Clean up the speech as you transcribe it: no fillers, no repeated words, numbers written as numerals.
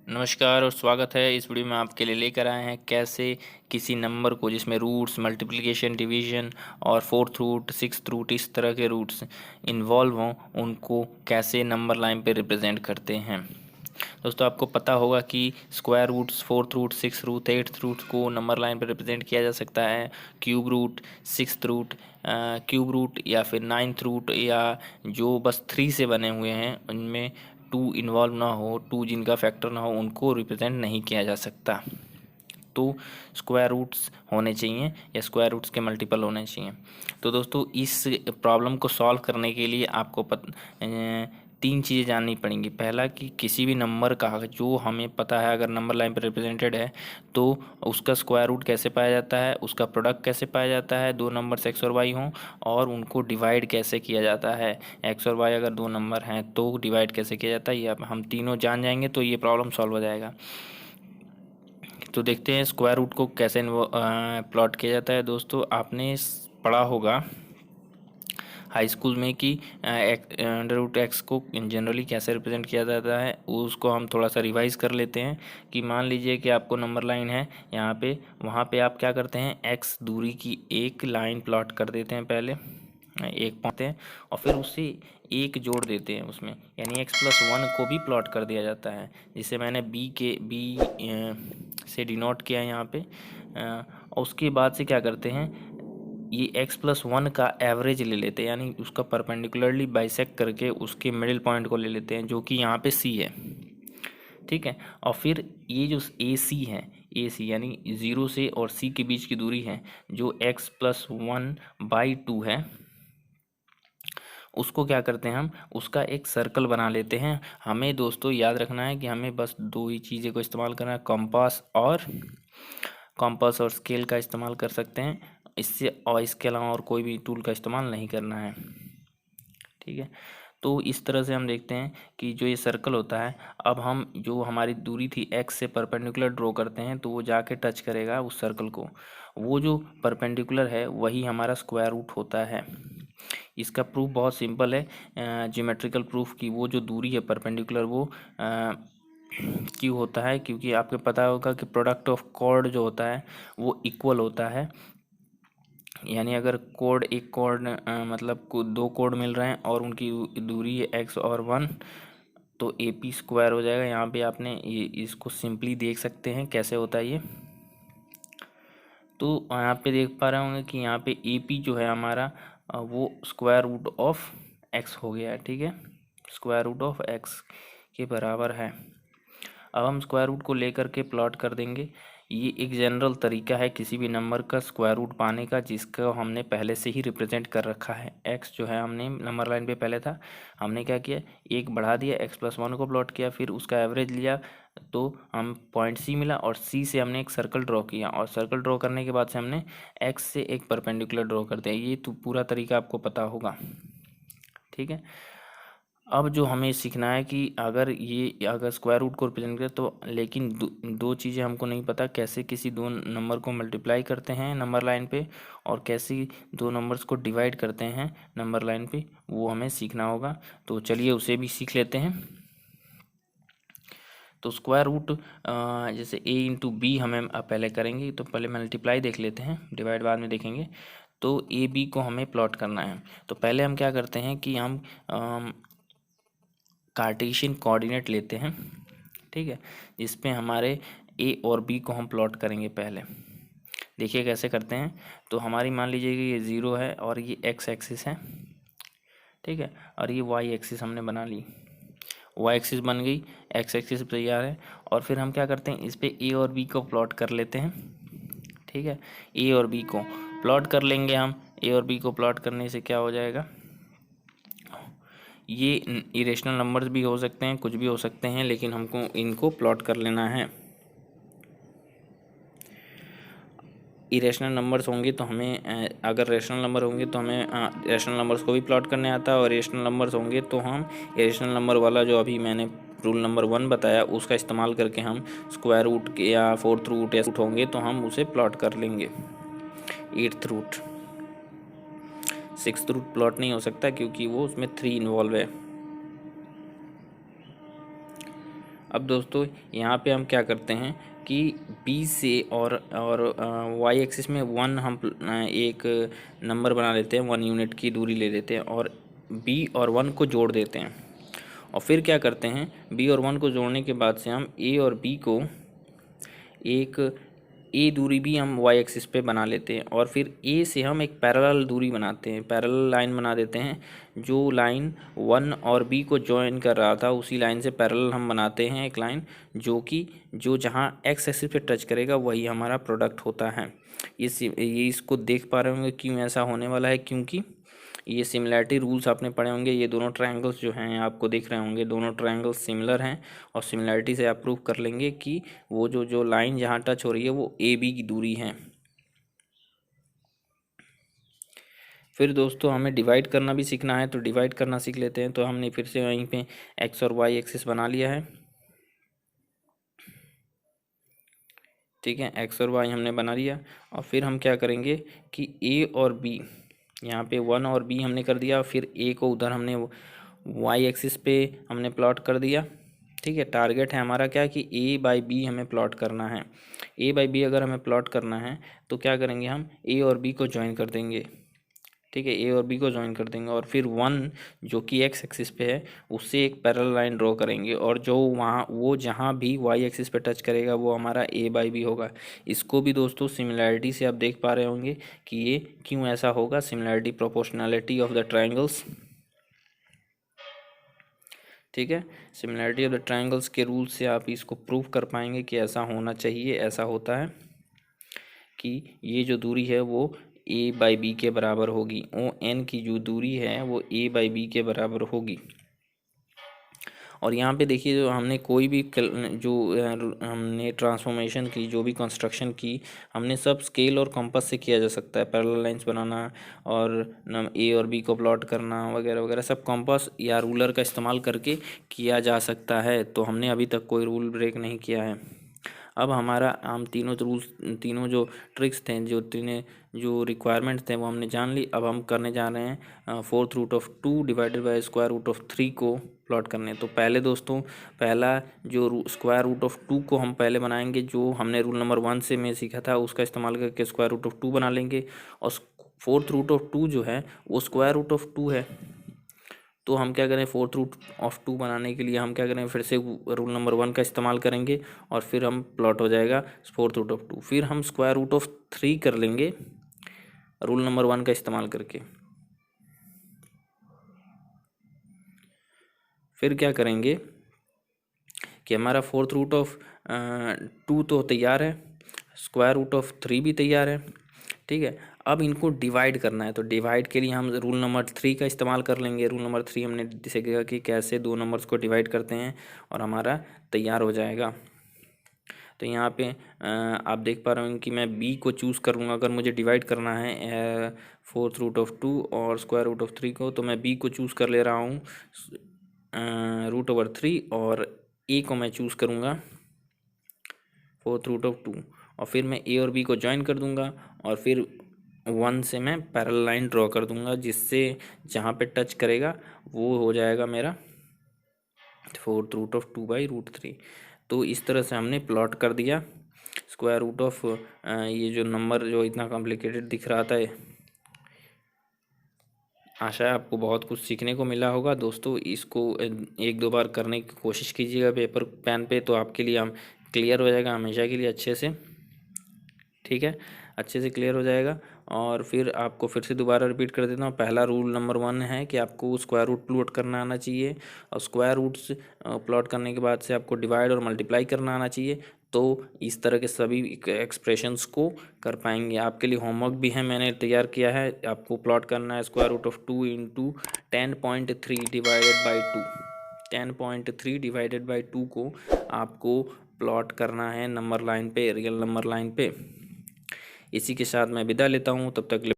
नमस्कार और स्वागत है। इस वीडियो में आपके लिए लेकर आए हैं कैसे किसी नंबर को जिसमें रूट्स मल्टीप्लिकेशन डिवीजन और फोर्थ रूट सिक्स्थ रूट इस तरह के रूट्स इन्वॉल्व हों उनको कैसे नंबर लाइन पे रिप्रेजेंट करते हैं। दोस्तों आपको पता होगा कि square roots fourth root six root eighth root को नंबर लाइन पर रिप्रेजेंट किया जा सकता है। Cube root sixth root cube root या फिर नाइन्थ रूट या जो बस थ्री से बने हुए हैं उनमें टू इन्वॉल्व ना हो, टू जिनका फैक्टर ना हो, उनको रिप्रेजेंट नहीं किया जा सकता। तो स्क्वायर रूट्स होने चाहिए या स्क्वायर रूट्स के मल्टीपल होने चाहिए। तो दोस्तों इस प्रॉब्लम को सॉल्व करने के लिए आपको तीन चीज़ें जाननी पड़ेंगी। पहला कि किसी भी नंबर का जो हमें पता है अगर नंबर लाइन पर रिप्रेजेंटेड है तो उसका स्क्वायर रूट कैसे पाया जाता है, उसका प्रोडक्ट कैसे पाया जाता है, दो नंबर्स एक्स और वाई हों, और उनको डिवाइड कैसे किया जाता है। एक्स और वाई अगर दो नंबर हैं तो डिवाइड कैसे किया जाता है, ये हम तीनों जान जाएंगे तो ये प्रॉब्लम सॉल्व हो जाएगा। तो देखते हैं स्क्वायर रूट को कैसे प्लॉट किया जाता है। दोस्तों आपने पढ़ा होगा हाई स्कूल में कि अंडर रूट एक्स को जनरली कैसे रिप्रेजेंट किया जाता है, उसको हम थोड़ा सा रिवाइज कर लेते हैं। कि मान लीजिए कि आपको नंबर लाइन है यहाँ पे, वहाँ पे आप क्या करते हैं, एक्स दूरी की एक लाइन प्लॉट कर देते हैं। पहले एक पाते हैं और फिर उससे एक जोड़ देते हैं उसमें, यानी x+1 को भी प्लॉट कर दिया जाता है, जिसे मैंने बी से डिनोट किया है यहाँ पे। और उसके बाद से क्या करते हैं, ये x+1 का एवरेज ले लेते हैं, यानी उसका परपेंडिकुलरली बाइसेक्ट करके उसके मिडिल पॉइंट को ले लेते हैं जो कि यहाँ पे c है। ठीक है, और फिर ये जो AC यानी 0 से और c के बीच की दूरी है जो x+1/2 है, उसको क्या करते हैं हम, उसका एक सर्कल बना लेते हैं। हमें दोस्तों याद रखना है कि हमें बस दो ही चीज़ें को इस्तेमाल करना है, कंपास और स्केल का इस्तेमाल कर सकते हैं इससे, और इसके अलावा और कोई भी टूल का इस्तेमाल नहीं करना है। ठीक है, तो इस तरह से हम देखते हैं कि जो ये सर्कल होता है, अब हम जो हमारी दूरी थी एक्स से परपेंडिकुलर ड्रॉ करते हैं तो वो जाके टच करेगा उस सर्कल को। वो जो परपेंडिकुलर है वही हमारा स्क्वायर रूट होता है। इसका प्रूफ बहुत सिंपल है, ज्योमेट्रिकल प्रूफ की वो जो दूरी है परपेंडिकुलर वो क्यों होता है, क्योंकि आपको पता होगा कि प्रोडक्ट ऑफ कॉर्ड जो होता है वो इक्वल होता है। यानी अगर कोड एक कोड मतलब दो कोड मिल रहे हैं और उनकी दूरी है एक्स और 1, तो AP स्क्वायर हो जाएगा। यहाँ पे आपने ये इसको सिंपली देख सकते हैं कैसे होता है ये। तो यहाँ पे देख पा रहे होंगे कि यहाँ पे AP जो है हमारा वो स्क्वायर रूट ऑफ एक्स हो गया है। ठीक है, स्क्वायर रूट ऑफ एक्स के बराबर है। अब हम स्क्वायर रूट को लेकर के प्लॉट कर देंगे। ये एक जनरल तरीका है किसी भी नंबर का स्क्वायर रूट पाने का, जिसका हमने पहले से ही रिप्रेजेंट कर रखा है। एक्स जो है हमने नंबर लाइन पे पहले था, हमने क्या किया, एक बढ़ा दिया, x+1 को प्लॉट किया, फिर उसका एवरेज लिया तो हम पॉइंट C मिला, और C से हमने एक सर्कल ड्रॉ किया, और सर्कल ड्रॉ करने के बाद से हमने x से एक परपेंडिकुलर ड्रॉ कर दिया। ये तो पूरा तरीका आपको पता होगा। ठीक है, अब जो हमें सीखना है कि अगर स्क्वायर रूट को रिप्रेजेंट करें तो, लेकिन दो चीज़ें हमको नहीं पता, कैसे किसी दो नंबर को मल्टीप्लाई करते हैं नंबर लाइन पे और कैसे दो नंबर्स को डिवाइड करते हैं नंबर लाइन पे, वो हमें सीखना होगा। तो चलिए उसे भी सीख लेते हैं। तो स्क्वायर रूट जैसे A×B हमें पहले करेंगे, तो पहले मल्टीप्लाई देख लेते हैं, डिवाइड बाद में देखेंगे। तो AB को हमें प्लॉट करना है, तो पहले हम क्या करते हैं कि हम कार्टेशियन कोऑर्डिनेट लेते हैं। ठीक है, जिस पे हमारे A और B को हम प्लॉट करेंगे। पहले देखिए कैसे करते हैं। तो हमारी मान लीजिए कि ये 0 है और ये x एक्सिस है। ठीक है, और ये y एक्सिस हमने बना ली, y एक्सिस बन गई, x एक्सिस तैयार है। और फिर हम क्या करते हैं, इस पे A और B को प्लॉट कर लेते हैं। ठीक है, A और B को प्लॉट कर लेंगे हम। A और B को प्लॉट करने से क्या हो जाएगा, ये इरेशनल नंबर्स भी हो सकते हैं, कुछ भी हो सकते हैं, लेकिन हमको इनको प्लॉट कर लेना है। इरेशनल नंबर्स होंगे तो हमें अगर रेशनल नंबर होंगे तो हमें रेशनल नंबर्स को भी प्लॉट करने आता है, और रेशनल नंबर्स होंगे तो हम इरेशनल नंबर वाला जो अभी मैंने रूल नंबर 1 बताया उसका इस्तेमाल करके हम स्क्वायर रूट के या फोर्थ रूट या रूट होंगे तो हम उसे प्लॉट कर लेंगे। Eighth root, sixth root plot नहीं हो सकता क्योंकि वो उसमें 3 इन्वॉल्व है। अब दोस्तों यहाँ पे हम क्या करते हैं कि बी से और वाई एक्सिस में वन हम एक नंबर बना लेते हैं, 1 यूनिट की दूरी ले लेते हैं और बी और 1 को जोड़ देते हैं। और फिर क्या करते हैं, बी और 1 को जोड़ने के बाद से हम ए और बी को एक ए दूरी भी हम वाई एक्सिस पे बना लेते हैं और फिर ए से हम एक पैरेलल दूरी बनाते हैं, पैरेलल लाइन बना देते हैं। जो लाइन 1 और बी को जॉइन कर रहा था उसी लाइन से पैरेलल हम बनाते हैं एक लाइन, जो कि जो जहाँ एक्स एक्सिस पे टच करेगा वही हमारा प्रोडक्ट होता है। ये इसको देख पा रहे होंगे क्यों ऐसा होने वाला है, क्योंकि ये सिमिलैरिटी रूल्स आपने पढ़े होंगे। ये दोनों ट्रायंगल्स जो हैं आपको दिख रहे होंगे, दोनों ट्रायंगल्स सिमिलर हैं और सिमिलैरिटी से आप प्रूव कर लेंगे कि वो जो लाइन जहाँ टच हो रही है वो ए बी की दूरी है। फिर दोस्तों हमें डिवाइड करना भी सीखना है, तो डिवाइड करना सीख लेते हैं। तो हमने फिर से वहीं पे एक्स और वाई एक्सिस बना लिया है, ठीक है, एक्स और वाई हमने बना लिया। और फिर हम क्या करेंगे कि ए और बी, यहाँ पे 1 और बी हमने कर दिया, फिर ए को उधर हमने वाई एक्सिस पे हमने प्लॉट कर दिया, ठीक है। टारगेट है हमारा क्या कि ए बाई बी हमें प्लॉट करना है। ए बाई बी अगर हमें प्लॉट करना है तो क्या करेंगे, हम ए और बी को ज्वाइन कर देंगे, ठीक है, ए और बी को ज्वाइन कर देंगे और फिर 1 जो कि एक्स एक्सिस पे है उससे एक पैरेलल लाइन ड्रॉ करेंगे और जो वहाँ वो जहाँ भी वाई एक्सिस पे टच करेगा वो हमारा ए बाई बी होगा। इसको भी दोस्तों सिमिलैरिटी से आप देख पा रहे होंगे कि ये क्यों ऐसा होगा, similarity proportionality of the triangles, ठीक है। सिमिलैरिटी ऑफ द ट्रायंगल्स के रूल से आप इसको प्रूव कर पाएंगे कि ऐसा होना चाहिए, ऐसा होता है कि ये जो दूरी है वो ए बाई बी के बराबर होगी। ओ एन की जो दूरी है वो ए बाई बी के बराबर होगी। और यहाँ पे देखिए जो हमने कोई भी जो हमने ट्रांसफॉर्मेशन की, जो भी कंस्ट्रक्शन की, हमने सब स्केल और कंपास से किया जा सकता है। पैरेलल लाइंस बनाना और ए और बी को प्लॉट करना वगैरह वगैरह सब कंपास या रूलर का इस्तेमाल करके किया जा सकता है। तो हमने अभी तक कोई रूल ब्रेक नहीं किया है। अब हमारा हम तीनों रूल्स, तीनों जो ट्रिक्स थे, जो रिक्वायरमेंट्स थे वो हमने जान ली। अब हम करने जा रहे हैं 4th root of 2 divided by square root of 3 को प्लॉट करने। तो पहले दोस्तों पहला जो स्क्वायर रूट ऑफ 2 को हम पहले बनाएंगे, जो हमने रूल नंबर 1 से में सीखा था उसका इस्तेमाल करके स्क्वायर रूट ऑफ 2 बना लेंगे। और 4th रूट ऑफ 2 जो है वो स्क्वायर रूट ऑफ 2 है, तो हम क्या करें 4th रूट ऑफ 2 बनाने के लिए हम क्या करें, फिर से रूल नंबर 1 का इस्तेमाल करेंगे और फिर हम प्लॉट हो जाएगा 4th रूट ऑफ 2। फिर हम स्क्वायर रूट ऑफ 3 कर लेंगे रूल नंबर 1 का इस्तेमाल करके। फिर क्या करेंगे कि हमारा 4th रूट ऑफ 2 तो तैयार है, स्क्वायर रूट ऑफ 3 भी तैयार है, ठीक है। अब इनको डिवाइड करना है, तो डिवाइड के लिए हम रूल नंबर 3 का इस्तेमाल कर लेंगे। रूल नंबर 3 हमने सीखा कि कैसे दो नंबर्स को डिवाइड करते हैं और हमारा तैयार हो जाएगा। तो यहाँ पे आप देख पा रहे होंगे कि मैं बी को चूज़ करूँगा अगर मुझे डिवाइड करना है 4th रूट ऑफ 2 और स्क्वायर रूट ऑफ 3 को, तो मैं बी को चूज़ कर ले रहा हूँ रूट ओवर 3 और ए को मैं चूज़ करूँगा 4th रूट ऑफ 2 और फिर मैं ए और बी को ज्वाइन कर दूंगा और फिर 1 से मैं पैरेलल लाइन ड्रॉ कर दूंगा, जिससे जहाँ पे टच करेगा वो हो जाएगा मेरा 4th root of 2 by root 3। तो इस तरह से हमने प्लॉट कर दिया स्क्वायर रूट ऑफ ये जो नंबर जो इतना कॉम्प्लिकेटेड दिख रहा था। आशा है आपको बहुत कुछ सीखने को मिला होगा दोस्तों। इसको 1-2 बार करने की कोशिश कीजिएगा पेपर पेन पे, तो आपके लिए हम क्लियर हो जाएगा हमेशा के लिए अच्छे से, ठीक है, अच्छे से क्लियर हो जाएगा। और फिर आपको फिर से दोबारा रिपीट कर देता हूँ। पहला रूल नंबर 1 है कि आपको स्क्वायर रूट प्लॉट करना आना चाहिए और स्क्वायर रूट्स प्लॉट करने के बाद से आपको डिवाइड और मल्टीप्लाई करना आना चाहिए। तो इस तरह के सभी एक्सप्रेशंस को कर पाएंगे। आपके लिए होमवर्क भी है, मैंने तैयार किया है। आपको प्लॉट करना है square root of 2 into 10.3 divided by 2, 10.3 divided by 2 को आपको प्लॉट करना है नंबर लाइन पे, रियल नंबर लाइन पे। इसी के साथ मैं विदा लेता हूँ, तब तक